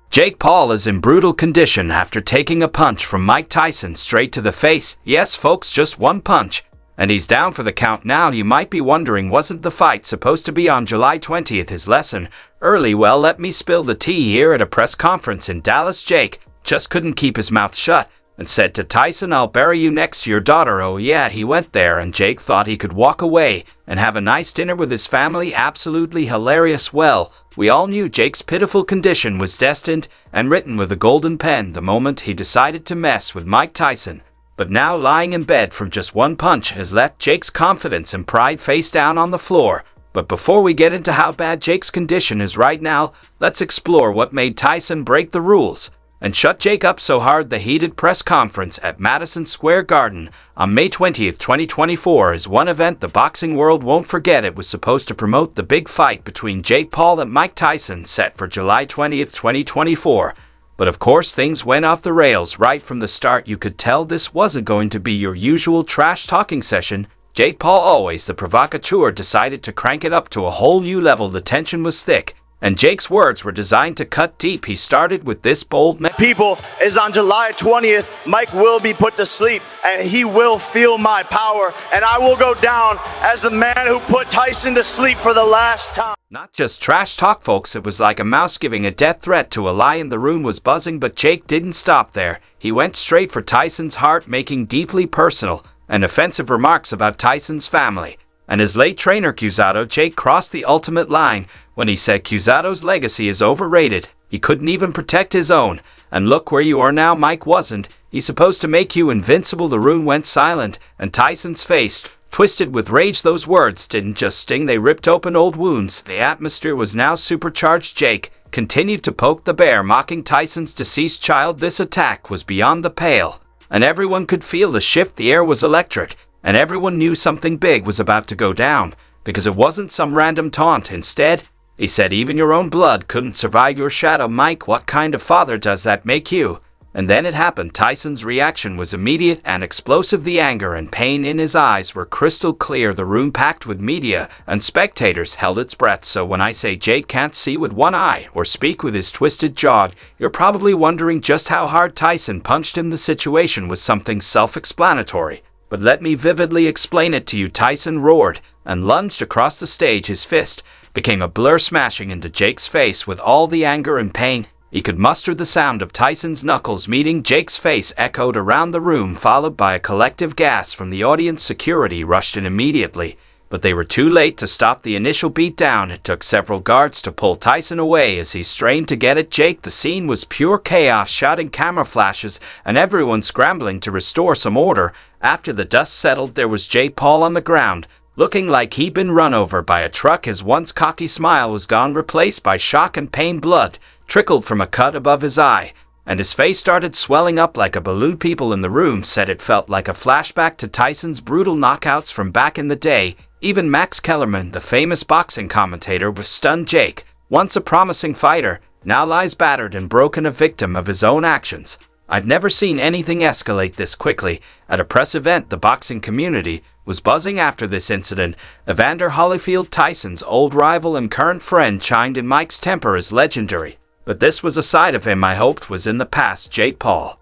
Jake Paul is in brutal condition after taking a punch from Mike Tyson straight to the face. Yes, folks, just one punch. And he's down for the count now. You might be wondering, wasn't the fight supposed to be on July 20th? His lesson early. Well, let me spill the tea here. At a press conference in Dallas, Jake just couldn't keep his mouth shut and said to Tyson, "I'll bury you next to your daughter." Oh yeah, he went there, and Jake thought he could walk away and have a nice dinner with his family. Absolutely hilarious. Well, we all knew Jake's pitiful condition was destined and written with a golden pen the moment he decided to mess with Mike Tyson. But now lying in bed from just one punch has left Jake's confidence and pride face down on the floor. But before we get into how bad Jake's condition is right now, let's explore what made Tyson break the rules and shut Jake up so hard. The heated press conference at Madison Square Garden on May 20th, 2024 is one event the boxing world won't forget. It was supposed to promote the big fight between Jake Paul and Mike Tyson set for July 20th, 2024. But of course things went off the rails right from the start. You could tell this wasn't going to be your usual trash-talking session. Jake Paul, always the provocateur, decided to crank it up to a whole new level. The tension was thick, and Jake's words were designed to cut deep. He started with this bold people is on July 20th, Mike will be put to sleep, and he will feel my power, and I will go down as the man who put Tyson to sleep for the last time. Not just trash talk, folks. It was like a mouse giving a death threat to a lion. The room was buzzing, but Jake didn't stop there. He went straight for Tyson's heart, making deeply personal and offensive remarks about Tyson's family and his late trainer Cusado. Jake crossed the ultimate line when he said Cusado's legacy is overrated. He couldn't even protect his own. And look where you are now. Mike wasn't. He's supposed to make you invincible. The room went silent, and Tyson's face twisted with rage. Those words didn't just sting, they ripped open old wounds. The atmosphere was now supercharged. Jake continued to poke the bear, mocking Tyson's deceased child. This attack was beyond the pale, and everyone could feel the shift. The air was electric, and everyone knew something big was about to go down, because it wasn't some random taunt. Instead, he said, "Even your own blood couldn't survive your shadow." Mike, what kind of father does that make you? And then it happened. Tyson's reaction was immediate and explosive. The anger and pain in his eyes were crystal clear. The room, packed with media and spectators, held its breath. So when I say Jake can't see with one eye or speak with his twisted jaw, you're probably wondering just how hard Tyson punched him. The situation was something self-explanatory, but let me vividly explain it to you. Tyson roared and lunged across the stage. His fist became a blur, smashing into Jake's face with all the anger and pain he could muster. The sound of Tyson's knuckles meeting Jake's face echoed around the room, followed by a collective gasp from the audience. Security rushed in immediately, but they were too late to stop the initial beatdown. It took several guards to pull Tyson away as he strained to get at Jake. The scene was pure chaos, shouting, camera flashes, and everyone scrambling to restore some order. After the dust settled, there was Jake Paul on the ground, looking like he'd been run over by a truck. His once cocky smile was gone, replaced by shock and pain. Blood trickled from a cut above his eye, and his face started swelling up like a balloon. People in the room said it felt like a flashback to Tyson's brutal knockouts from back in the day. Even Max Kellerman, the famous boxing commentator, was stunned. Jake, once a promising fighter, now lies battered and broken, a victim of his own actions. I've never seen anything escalate this quickly. At a press event, the boxing community was buzzing after this incident. Evander Holyfield, Tyson's old rival and current friend, chimed in, "Mike's temper is legendary, but this was a side of him I hoped was in the past. Jake Paul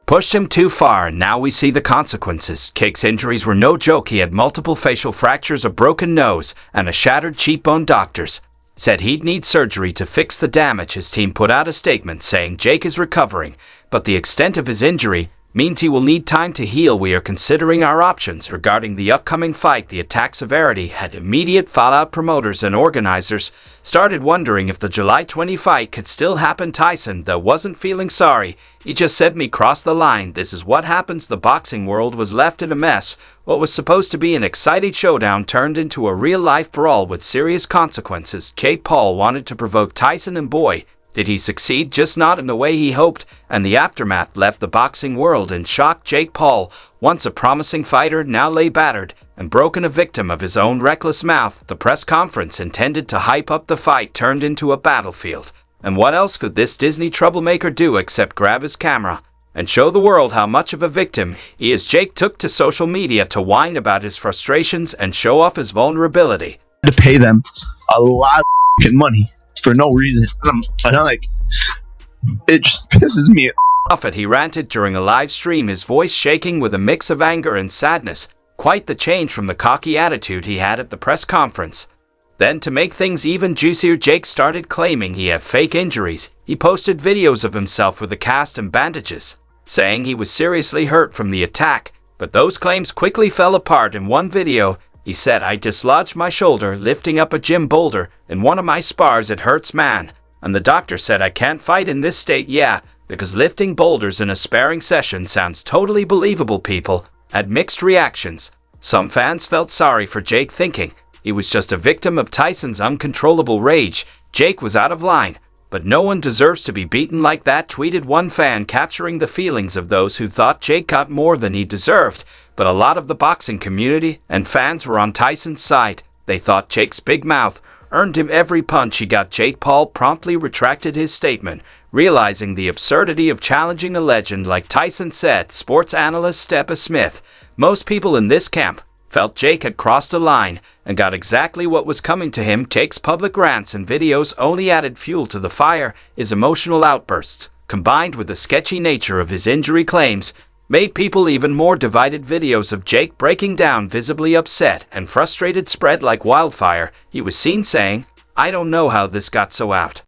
pushed him too far, and now we see the consequences." Jake's injuries were no joke. He had multiple facial fractures, a broken nose, and a shattered cheekbone. Doctors said he'd need surgery to fix the damage. His team put out a statement saying Jake is recovering, but the extent of his injury means he will need time to heal. "We are considering our options regarding the upcoming fight." The attack severity had immediate fallout. Promoters and organizers started wondering if the July 20 fight could still happen. Tyson, though, wasn't feeling sorry. He just said, "Me crossed the line. This is what happens." The boxing world was left in a mess. What was supposed to be an exciting showdown turned into a real-life brawl with serious consequences. Jake Paul wanted to provoke Tyson, and boy, did he succeed, just not in the way he hoped, and the aftermath left the boxing world in shock. Jake Paul, once a promising fighter, now lay battered and broken, a victim of his own reckless mouth. The press conference intended to hype up the fight turned into a battlefield. And what else could this Disney troublemaker do except grab his camera and show the world how much of a victim he is? Jake took to social media to whine about his frustrations and show off his vulnerability. To pay them a lot of money for no reason. I'm like, It just pisses me off. He ranted during a live stream, his voice shaking with a mix of anger and sadness. Quite the change from the cocky attitude he had at the press conference. Then, to make things even juicier, Jake started claiming he had fake injuries. He posted videos of himself with a cast and bandages, saying he was seriously hurt from the attack. But those claims quickly fell apart. In one video, he said, "I dislodged my shoulder lifting up a gym boulder. In one of my spars, it hurts, man. And the doctor said I can't fight in this state." Yeah, because lifting boulders in a sparring session sounds totally believable. People had mixed reactions. Some fans felt sorry for Jake, thinking he was just a victim of Tyson's uncontrollable rage. Jake was out of line, but no one deserves to be beaten like that, tweeted one fan, capturing the feelings of those who thought Jake got more than he deserved. But a lot of the boxing community and fans were on Tyson's side. They thought Jake's big mouth earned him every punch he got. Jake Paul promptly retracted his statement, realizing the absurdity of challenging a legend like Tyson, said sports analyst Steppa Smith. Most people in this camp felt Jake had crossed a line and got exactly what was coming to him. Jake's public rants and videos only added fuel to the fire. His emotional outbursts, combined with the sketchy nature of his injury claims, made people even more divided. Videos of Jake breaking down, visibly upset and frustrated, spread like wildfire. He was seen saying, "I don't know how this got so out."